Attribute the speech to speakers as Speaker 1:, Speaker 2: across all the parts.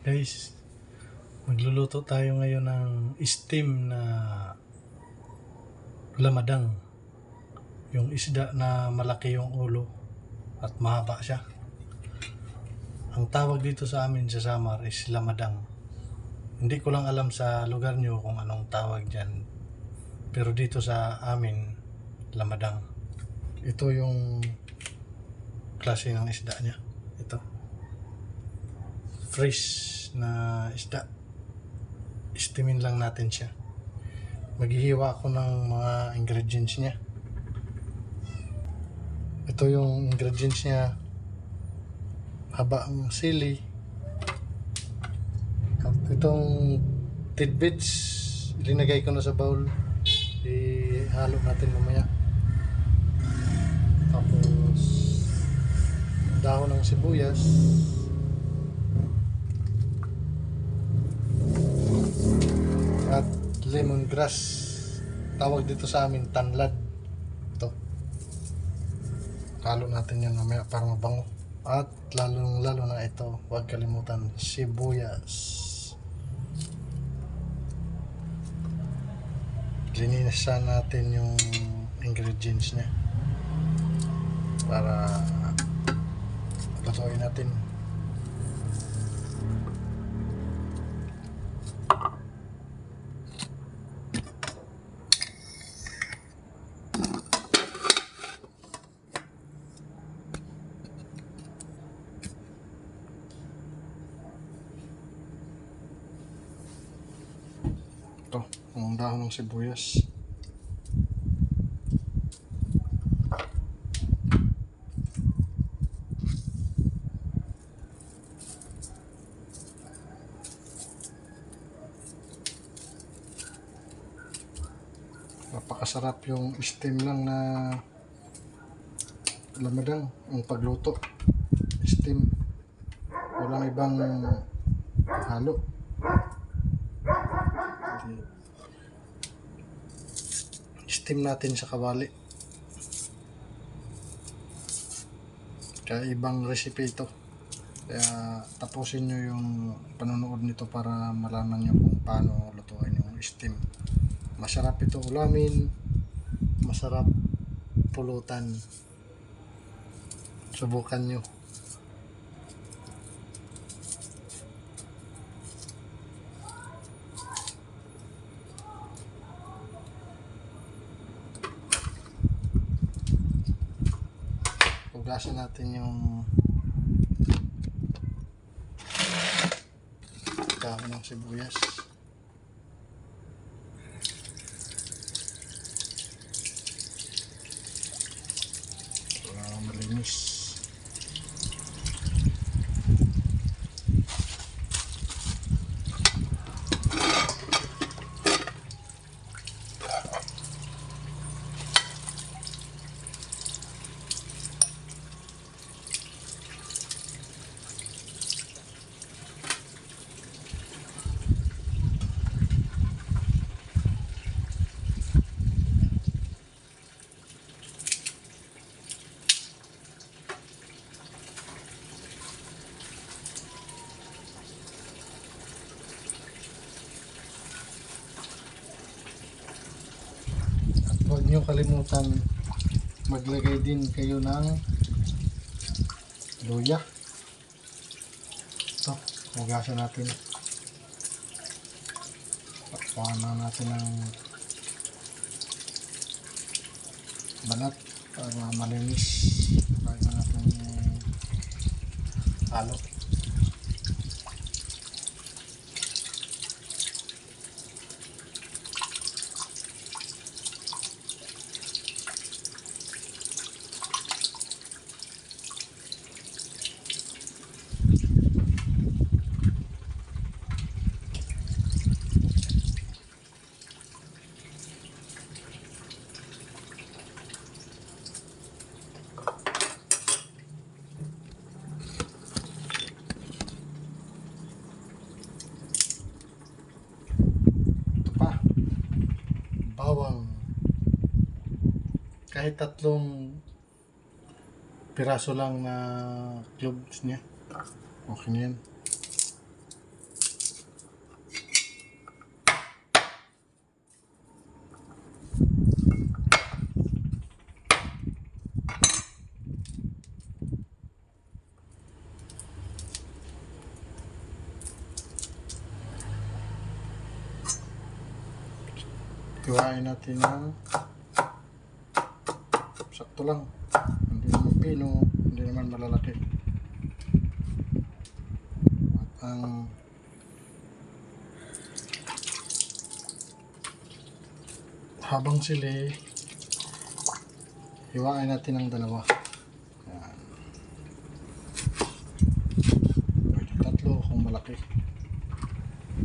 Speaker 1: Guys, magluluto tayo ngayon ng steam na lamadang. Yung isda na malaki yung ulo at mahaba siya. Ang tawag dito sa amin sa Samar is lamadang. Hindi ko lang alam sa lugar nyo kung anong tawag dyan. Pero dito sa amin, lamadang. Ito yung klase ng isda niya. Ito. Fresh na isda. Steamin lang natin siya. Maghihiwa ako ng mga ingredients niya. Ito yung ingredients niya. Haba ang sili. At itong tidbits, ilinagay ko na sa bowl. Ihalo natin mamaya. Tapos dahon ng sibuyas. At lemongrass. Tawag dito sa amin tanlad. Ito. Halo natin yan mamaya para mabango. At lalo na ito, huwag kalimutan, sibuyas. Linisan natin yung ingredients niya para lutuin natin. Ito, ang dahon ng sibuyas. Napakasarap yung steam lang na lamadang ang pagluto. Steam. Walang ibang halo. Steam natin sa kawali. Kaya ibang recipe ito. Kaya tapusin nyo yung panonood nito para malaman nyo kung paano lutuin yung steam. Masarap ito ulamin. Masarap pulutan. Subukan nyo. Hugasan natin yung dahon ng sibuyas. Para malinis. Huwag nyo kalimutan maglagay din kayo ng luya. Ito, hugasan natin. Takpan na natin ng balat para malinis. Lagyan na natin halo. Bawang. Kahit 3 piraso lang na cloves niya. Okay na yan. Hiwain natin ng sakto lang. Hindi naman pino, hindi naman malalaki. At ang habang sili, hiwain natin ng dalawa. Yan. Pwede tatlo kung malaki.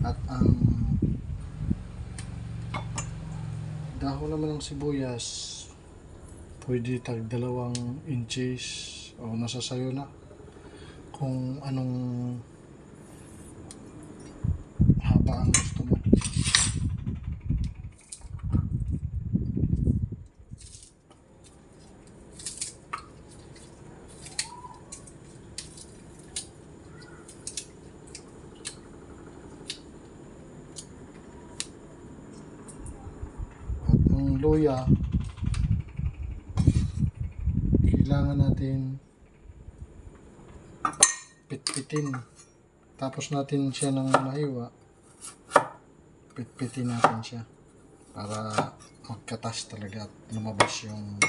Speaker 1: At ang dahon naman ng sibuyas, pwede tag 2 inches o nasa sayo na kung anong haba ang gusto mo. At ang luya, kailangan natin pitpitin. Tapos natin siya ng mahiwa, pitpitin natin siya para magkatas talaga at lumabas yung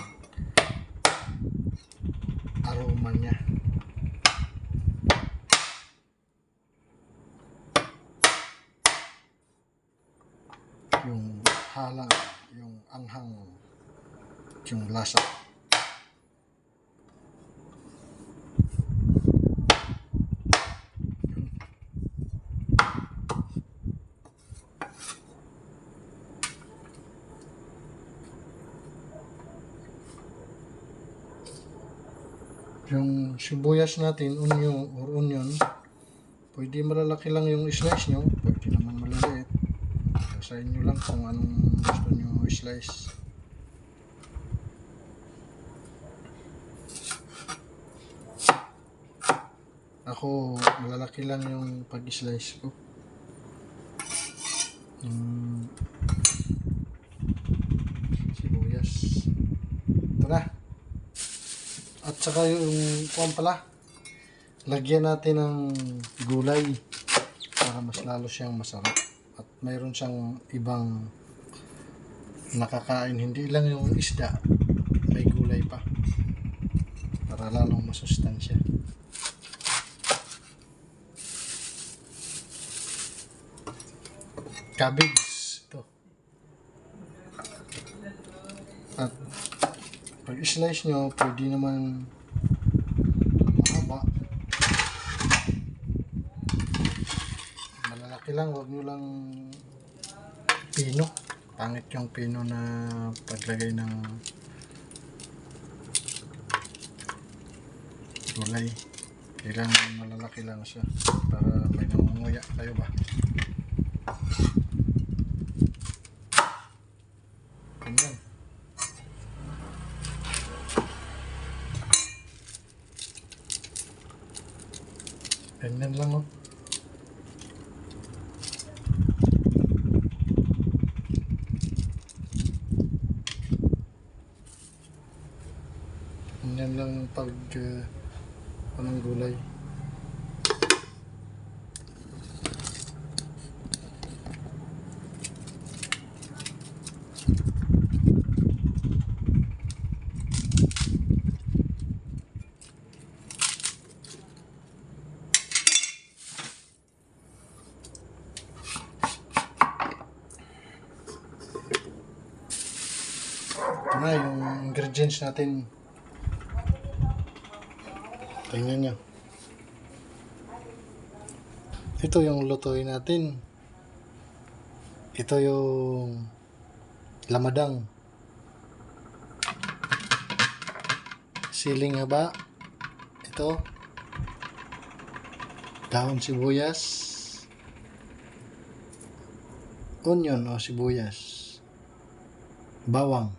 Speaker 1: aroma niya. Yung halang, yung anghang, yung lasa. Yung sibuyas natin, onion, pwede malalaki lang yung slice nyo, pwede naman maliliit. Sa inyo lang kung anong gusto nyo slice. Ako, malalaki lang yung pag-slice ko. Sibuyas. Ito na. At saka yung kuwan pala, lagyan natin ng gulay para mas lalo siyang masarap. At mayroon siyang ibang nakakain, hindi lang yung isda, may gulay pa para lalong masustansya. Cabbage ito. At pag slice nyo, pwede naman mahaba, malalaki lang, huwag nyo lang pino. Pangit yung pino na paglagay ng gulay. Kailangan malalaki lang siya para may nangunguya kayo ba. Ganyan. Ganyan lang oh. Ganyan lang pag anong gulay. Ito na yung ingredients natin. Tingnan nyo. Ito yung lutuin natin. Ito yung lamadang. Siling haba. Ito. Dahon sibuyas. Onion o sibuyas. Bawang.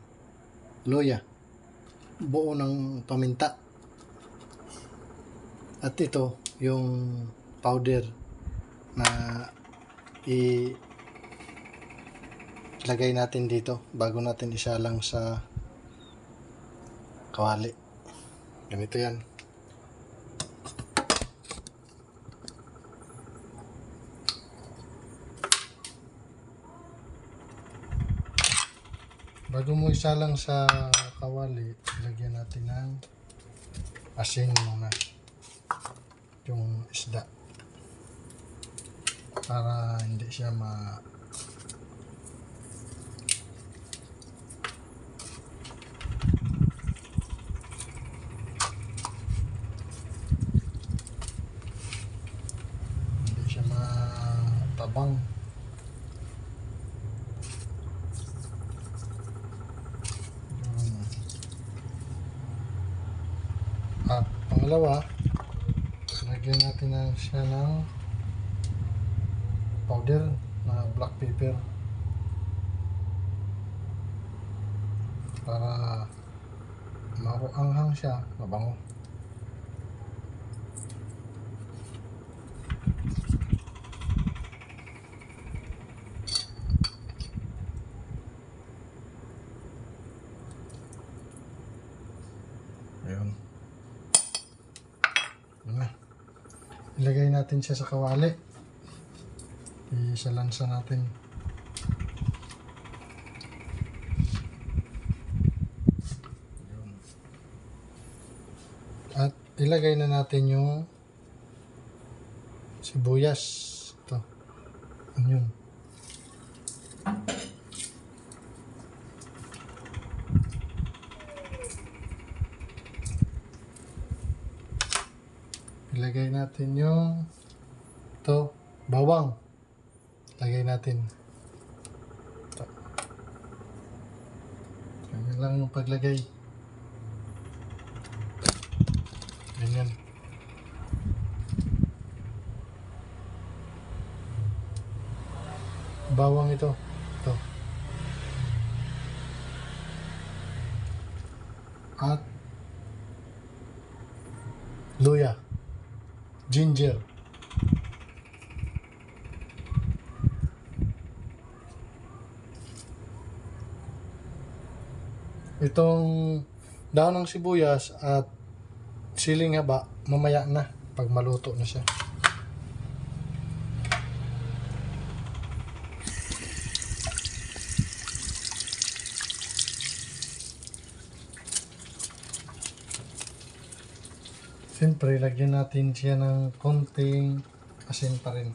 Speaker 1: Luya. Buo ng paminta. At ito yung powder na ilagay natin dito bago natin isalang sa kawali. Ganito yan. bago mo isalang sa kawali, lagyan natin ng asin muna yung isda para hindi siya matabang. At pangalawa, lagyan natin siya ng powder na black pepper para maanghang siya, mabango. Ayun. Ilagay natin siya sa kawali. Isalansa natin. Ayun. At ilagay na natin yung sibuyas. Ito. Yun. Ilagay natin yung bawang. Lagay natin. Ito. Ganyan lang yung paglagay. Ganyan. Bawang ito. Ito. At luya. Ginger. Itong daon ng sibuyas at siling haba, mamaya na pag maluto na siya. Siyempre, lagyan natin siya ng konting asin pa rin.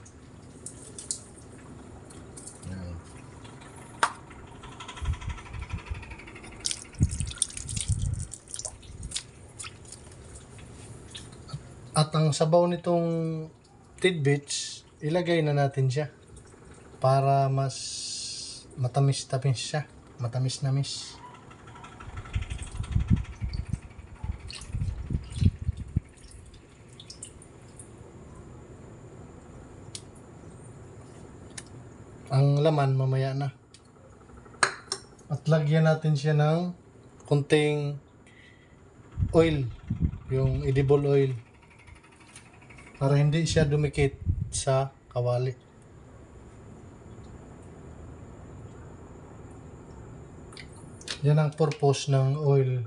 Speaker 1: Yan. At ang sabaw nitong tidbits, ilagay na natin siya para mas matamis-tamis siya. Matamis-namis. Ang laman mamaya na. At lagyan natin siya ng konting oil, yung edible oil, para hindi siya dumikit sa kawali. Yan ang purpose ng oil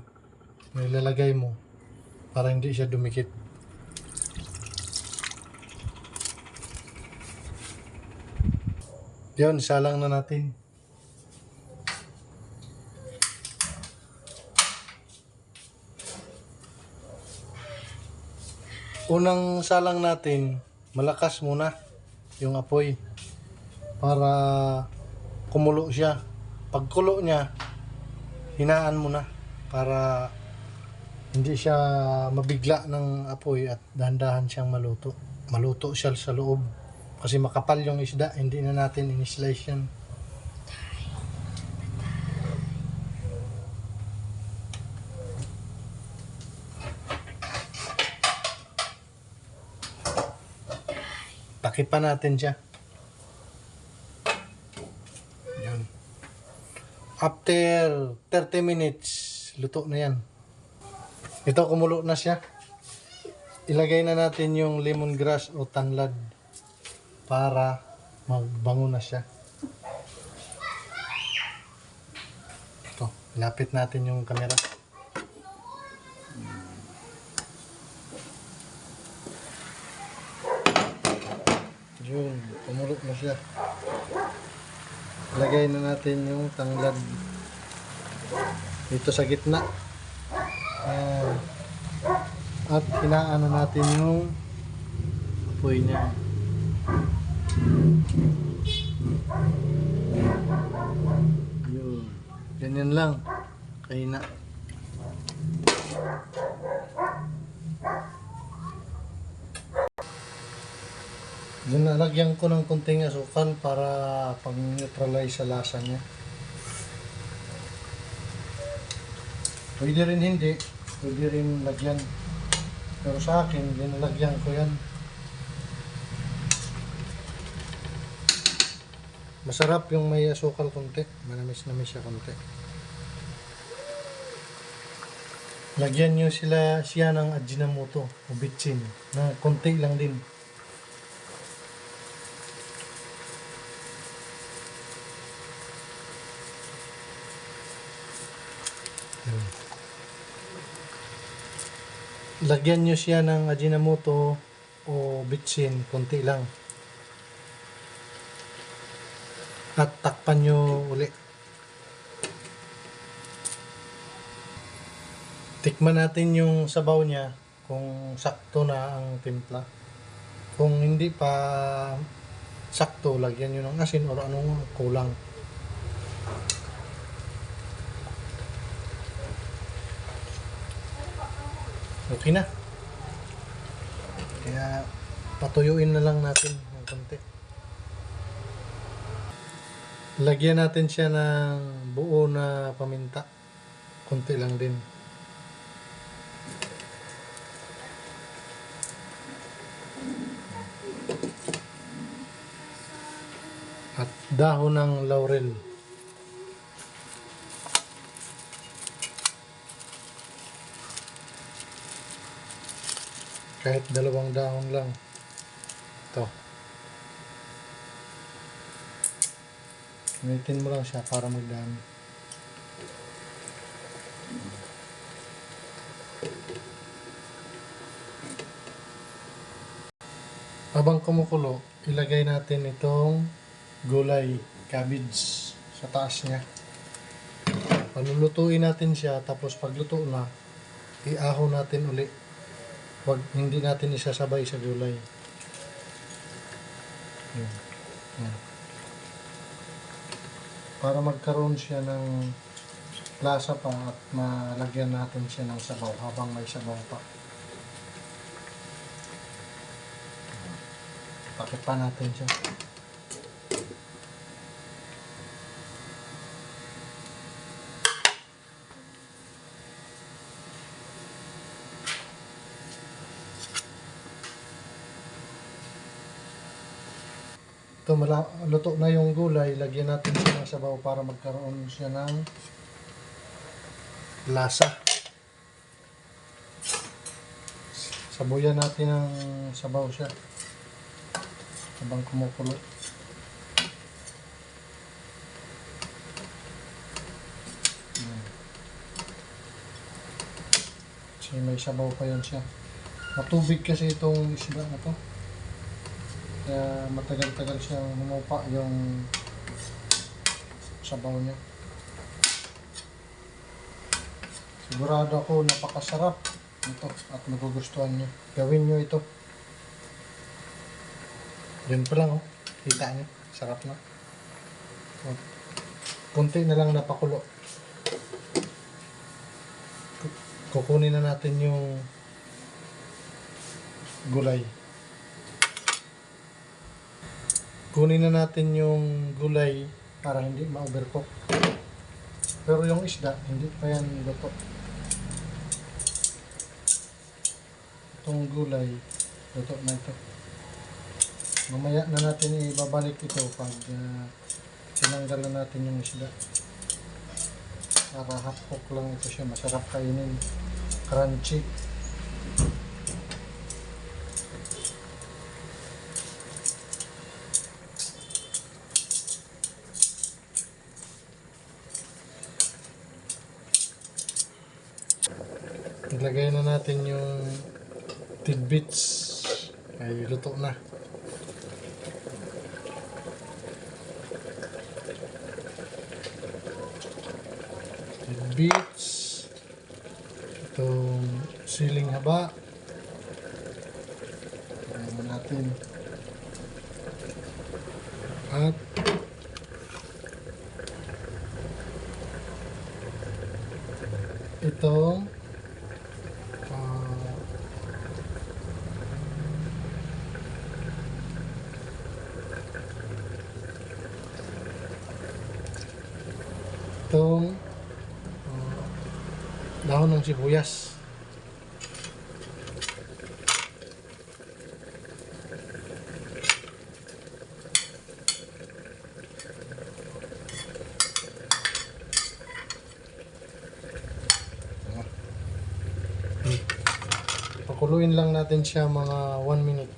Speaker 1: na ilalagay mo, para hindi siya dumikit. Yun, salang na natin. Unang salang natin, malakas muna yung apoy para kumulo siya. Pag kulo niya, hinaan mo na para hindi siya mabigla ng apoy at dahan-dahan siyang maluto. Maluto siya sa loob. Kasi makapal yung isda, hindi na natin in-slice yan. Takipan natin siya. Yan. After 30 minutes, luto na yan. Ito, kumulo na siya. Ilagay na natin yung lemongrass o tanglad para magbango na siya. Ito, lapit natin yung camera. Yun, kumulot na siya. Lagay na natin yung tanglad. dito sa gitna. Ayan. At inaano natin yung apoy niya. Yun. Ganyan lang. Kaya na. Yun, nalagyan ko ng kunting asukal para pang-neutralize sa lasa niya. Pwede rin hindi. Pwede rin lagyan. Pero sa akin, linalagyan ko yan. Masarap yung may asukal konti. Manamis-namis siya konti. Lagyan nyo siya ng Ajinomoto o bitchin na konti lang din. Lagyan nyo siya ng Ajinomoto o bitchin, konti lang. At takpan nyo uli. Tikman natin yung sabaw niya kung sakto na ang timpla. Kung hindi pa sakto, lagyan nyo ng asin o anong kulang. Okay na. Kaya patuyuin na lang natin ng konti. Lagyan natin siya ng buo na paminta. Konti lang din. At dahon ng laurel. Kahit 2 dahon lang. Ito. Gamitin mo lang siya para magdami. Habang kumukulo, ilagay natin itong gulay, cabbage sa taas niya. Palulutuin natin siya, tapos pagluto na, iaho natin uli. Hindi natin isasabay sa gulay. Yun. Yan. Para magkaroon siya ng lasa pa at malagyan natin siya ng sabaw habang may sabaw pa. Pakit pa natin siya. Ito, luto na yung gulay. Lagyan natin siya ng sabaw para magkaroon siya ng lasa. Sabuyan natin ng sabaw siya habang kumukulo. Kasi may sabaw pa yan siya. Matubig kasi itong isda na to. Kaya matagal-tagal siyang humupa yung sabaw niya. Sigurado ako napakasarap ito at magugustuhan niyo. Gawin niyo ito. Yun pa lang, oh. Kita niyo. Sarap na. Kunti na lang napakulo. Kukunin na natin yung gulay. Kunin na natin yung gulay para hindi ma-overcook. Pero yung isda, hindi pa yan luto. Itong gulay, luto na ito. Mamaya na natin ibabalik ito pag tinanggal na natin yung isda. Para hapok lang ito siya. Masarap kainin. Crunchy. Ilagay na natin yung tidbits. Ay, luto na. beets, itong siling haba. Ayan natin. At itong itong dahon ng sibuyas. Pakuluin lang natin siya mga 1 minute.